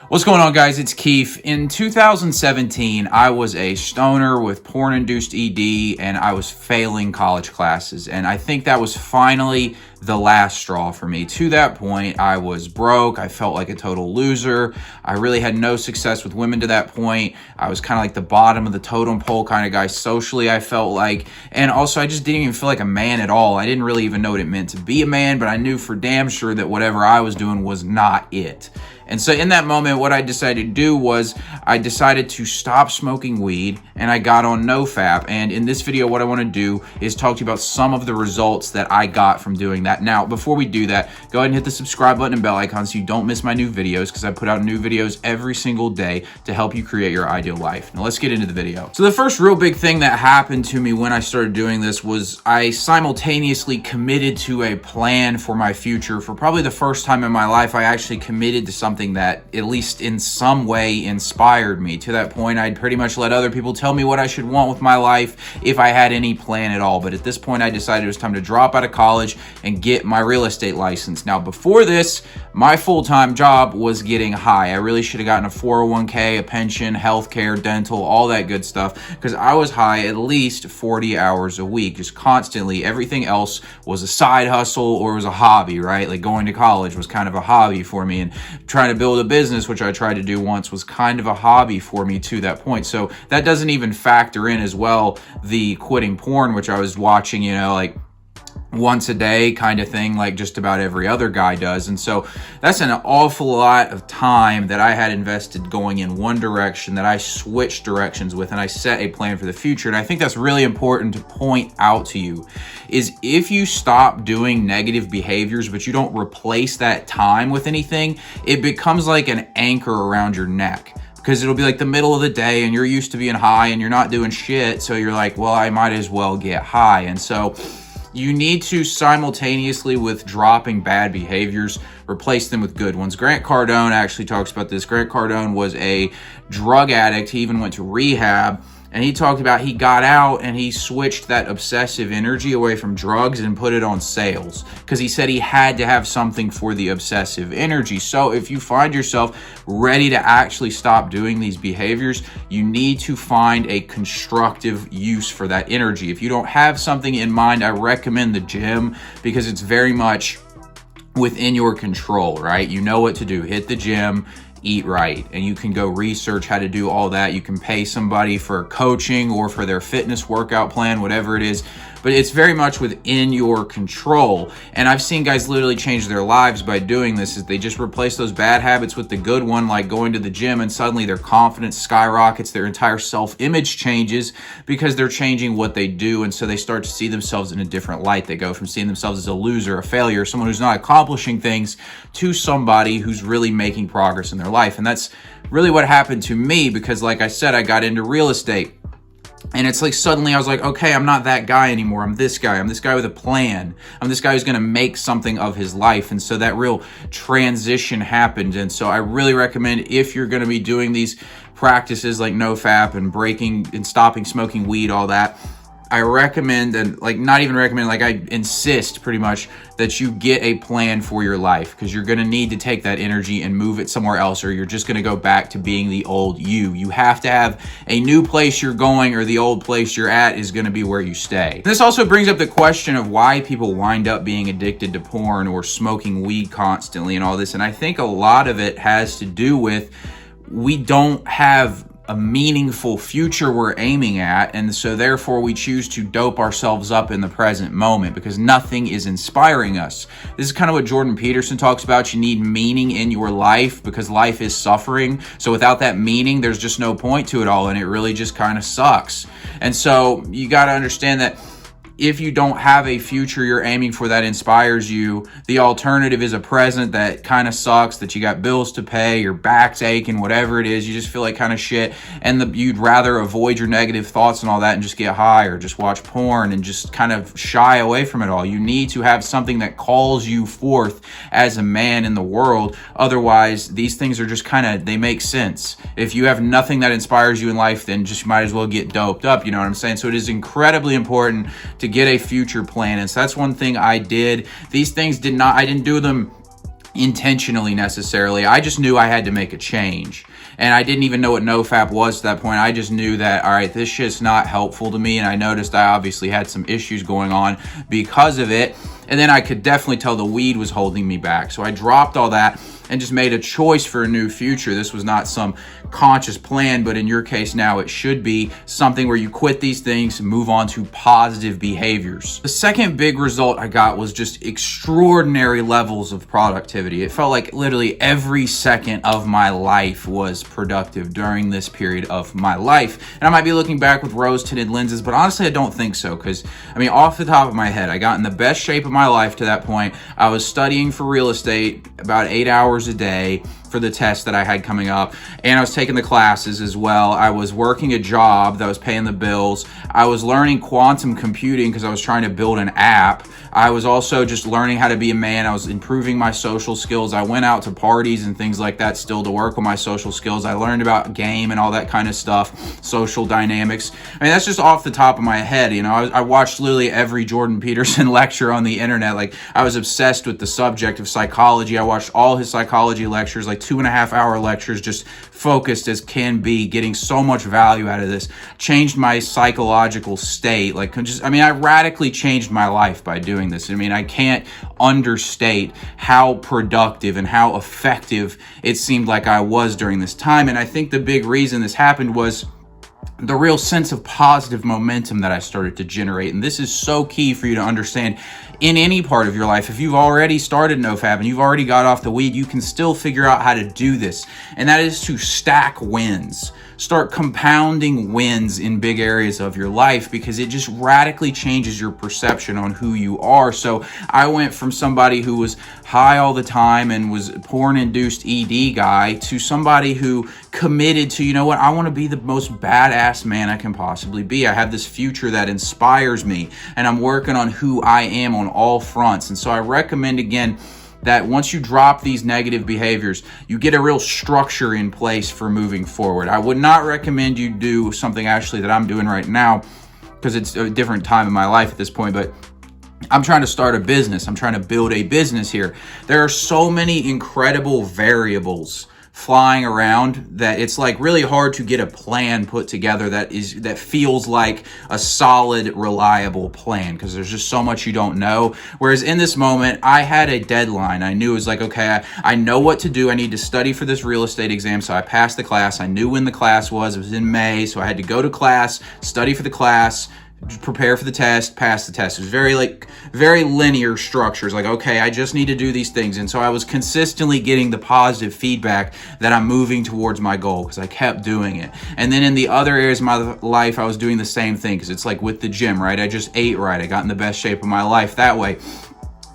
What's going on, guys? It's Keefe. In 2017, I was a stoner with porn-induced ED, and I was failing college classes. And I think that was finally the last straw for me. To that point, I was broke. I felt like a total loser. I really had no success with women to that point. I was kind of like the bottom of the totem pole kind of guy socially, I felt like. And also, I just didn't even feel like a man at all. I didn't really even know what it meant to be a man, but I knew for damn sure that whatever I was doing was not it. And so in that moment, what I decided to do was I decided to stop smoking weed, and I got on NoFap. And in this video, what I want to do is talk to you about some of the results that I got from doing that. Now, before we do that, go ahead and hit the subscribe button and bell icon so you don't miss my new videos, because I put out new videos every single day to help you create your ideal life. Now, let's get into the video. So the first real big thing that happened to me when I started doing this was I simultaneously committed to a plan for my future. For probably the first time in my life, I actually committed to something that at least in some way inspired me. To that point, I'd pretty much let other people tell me what I should want with my life if I had any plan at all. But at this point, I decided it was time to drop out of college and get my real estate license. Now, before this, my full-time job was getting high. I really should have gotten a 401k, a pension, healthcare, dental, all that good stuff, because I was high at least 40 hours a week, just constantly. Everything else was a side hustle or was a hobby, right? Like going to college was kind of a hobby for me, and trying to build a business, which I tried to do once, was kind of a hobby for me to that point. So that doesn't even factor in as well the quitting porn, which I was watching, like once a day kind of thing, like just about every other guy does. And so that's an awful lot of time that I had invested going in one direction that I switched directions with, and I set a plan for the future. And I think that's really important to point out to you, is if you stop doing negative behaviors but you don't replace that time with anything, it becomes like an anchor around your neck. Because it'll be like the middle of the day and you're used to being high and you're not doing shit, so you're like, well, I might as well get high. And so you need to simultaneously, with dropping bad behaviors, replace them with good ones. Grant Cardone actually talks about this. Grant Cardone was a drug addict. He even went to rehab. And he talked about he got out and he switched that obsessive energy away from drugs and put it on sales, because he said he had to have something for the obsessive energy. So if you find yourself ready to actually stop doing these behaviors, you need to find a constructive use for that energy. If you don't have something in mind, I recommend the gym, because it's very much within your control, right? You know what to do. Hit the gym, eat right, and you can go research how to do all that. You can pay somebody for coaching or for their fitness workout plan, whatever it is, but it's very much within your control. And I've seen guys literally change their lives by doing this, is they just replace those bad habits with the good one, like going to the gym, and suddenly their confidence skyrockets, their entire self-image changes because they're changing what they do. And so they start to see themselves in a different light. They go from seeing themselves as a loser, a failure, someone who's not accomplishing things, to somebody who's really making progress in their life. And that's really what happened to me, because like I said, I got into real estate. And it's like suddenly I was like, okay, I'm not that guy anymore. I'm this guy. I'm this guy with a plan. I'm this guy who's going to make something of his life. And so that real transition happened. And so I really recommend, if you're going to be doing these practices like NoFap and breaking and stopping smoking weed, all that, I recommend, and like not even recommend, like I insist pretty much, that you get a plan for your life, because you're going to need to take that energy and move it somewhere else, or you're just going to go back to being the old you. You have to have a new place you're going, or the old place you're at is going to be where you stay. This also brings up the question of why people wind up being addicted to porn or smoking weed constantly and all this. And I think a lot of it has to do with, we don't have a meaningful future we're aiming at, and so therefore we choose to dope ourselves up in the present moment because nothing is inspiring us. This is kind of what Jordan Peterson talks about. You need meaning in your life because life is suffering. So without that meaning, there's just no point to it all, and it really just kind of sucks. And so you got to understand that if you don't have a future you're aiming for that inspires you, the alternative is a present that kind of sucks, that you got bills to pay, your back's aching, whatever it is, you just feel like kind of shit, and you'd rather avoid your negative thoughts and all that and just get high or just watch porn and just kind of shy away from it all. You need to have something that calls you forth as a man in the world. Otherwise, these things are just kind of, they make sense. If you have nothing that inspires you in life, then just might as well get doped up, you know what I'm saying? So it is incredibly important to get a future plan. And so that's one thing I did. These things I didn't do them intentionally necessarily. I just knew I had to make a change. And I didn't even know what NoFap was at that point. I just knew that, all right, this shit's not helpful to me. And I noticed I obviously had some issues going on because of it. And then I could definitely tell the weed was holding me back. So I dropped all that and just made a choice for a new future. This was not some conscious plan, but in your case now it should be something where you quit these things and move on to positive behaviors. The second big result I got was just extraordinary levels of productivity. It felt like literally every second of my life was productive during this period of my life. And I might be looking back with rose-tinted lenses, but honestly I don't think so, because I mean, off the top of my head, I got in the best shape of my life to that point. I was studying for real estate about 8 hours a day for the test that I had coming up, and I was taking the classes as well. I was working a job that was paying the bills. I was learning quantum computing because I was trying to build an app. I was also just learning how to be a man. I was improving my social skills. I went out to parties and things like that still to work on my social skills. I learned about game and all that kind of stuff, social dynamics. I mean, that's just off the top of my head. You know, I watched literally every Jordan Peterson lecture on the internet. Like, I was obsessed with the subject of psychology. I watched all his psychology lectures, like 2.5-hour lectures, just focused as can be, getting so much value out of this. Changed my psychological state. Like, just, I mean, I radically changed my life by doing this. I mean, I can't understate how productive and how effective it seemed like I was during this time. And I think the big reason this happened was the real sense of positive momentum that I started to generate. And this is so key for you to understand in any part of your life. If you've already started NoFap and you've already got off the weed, you can still figure out how to do this. And that is to stack wins. Start compounding wins in big areas of your life, because it just radically changes your perception on who you are. So I went from somebody who was high all the time and was porn-induced ED guy to somebody who committed to, you know what, I want to be the most badass man I can possibly be. I have this future that inspires me, and I'm working on who I am on all fronts. And so I recommend, again, that once you drop these negative behaviors, you get a real structure in place for moving forward. I would not recommend you do something actually that I'm doing right now, because it's a different time in my life at this point, but I'm trying to start a business. I'm trying to build a business here. There are so many incredible variables flying around that it's like really hard to get a plan put together that feels like a solid, reliable plan, because there's just so much you don't know. Whereas in this moment, I had a deadline. I knew it was like, okay, I know what to do. I need to study for this real estate exam. So I passed the class. I knew when the class was. It was in May. So I had to go to class, study for the class, prepare for the test, pass the test. It was very linear structures. Like, okay, I just need to do these things. And so I was consistently getting the positive feedback that I'm moving towards my goal, because I kept doing it. And then in the other areas of my life, I was doing the same thing, because it's like with the gym, right? I just ate right. I got in the best shape of my life that way.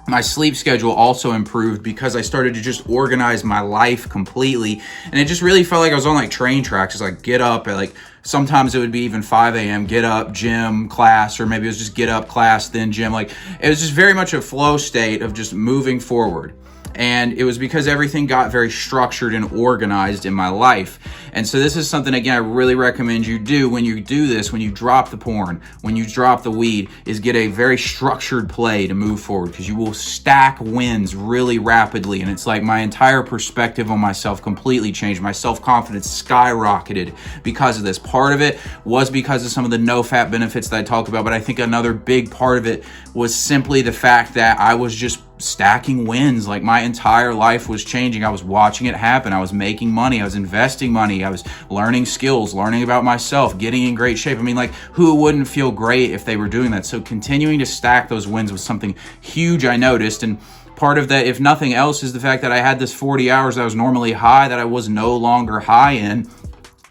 My sleep schedule also improved because I started to just organize my life completely. And it just really felt like I was on like train tracks. It's like get up at like, sometimes it would be even 5 a.m., get up, gym, class, or maybe it was just get up, class, then gym. Like, it was just very much a flow state of just moving forward. And it was because everything got very structured and organized in my life. And so this is something, again, I really recommend you do when you do this, when you drop the porn, when you drop the weed, is get a very structured play to move forward, because you will stack wins really rapidly. And it's like my entire perspective on myself completely changed. My self-confidence skyrocketed because of this. Part of it was because of some of the NoFap benefits that I talked about, but I think another big part of it was simply the fact that I was just stacking wins. Like, my entire life was changing. I was watching it happen. I was making money. I was investing money. I was learning skills, learning about myself, getting in great shape. I mean, like, who wouldn't feel great if they were doing that? So continuing to stack those wins was something huge I noticed. And part of that, if nothing else, is the fact that I had this 40 hours that I was normally high that I was no longer high in.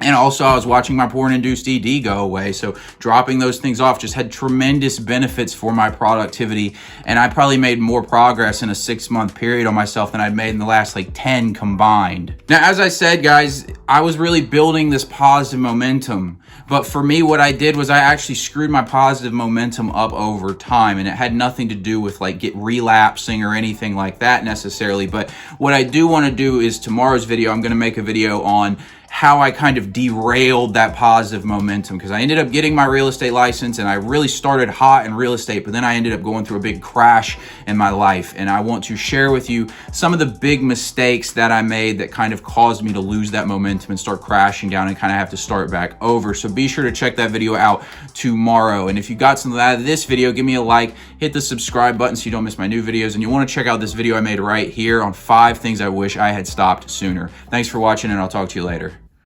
And also, I was watching my porn-induced ED go away. So dropping those things off just had tremendous benefits for my productivity. And I probably made more progress in a 6-month period on myself than I'd made in the last like 10 combined. Now, as I said, guys, I was really building this positive momentum. But for me, what I did was I actually screwed my positive momentum up over time. And it had nothing to do with like relapsing or anything like that necessarily. But what I do want to do is tomorrow's video, I'm going to make a video on how I kind of derailed that positive momentum, because I ended up getting my real estate license and I really started hot in real estate, but then I ended up going through a big crash in my life. And I want to share with you some of the big mistakes that I made that kind of caused me to lose that momentum and start crashing down and kind of have to start back over. So be sure to check that video out tomorrow. And if you got something out of this video, give me a like, hit the subscribe button so you don't miss my new videos. And you want to check out this video I made right here on 5 things I wish I had stopped sooner. Thanks for watching, and I'll talk to you later.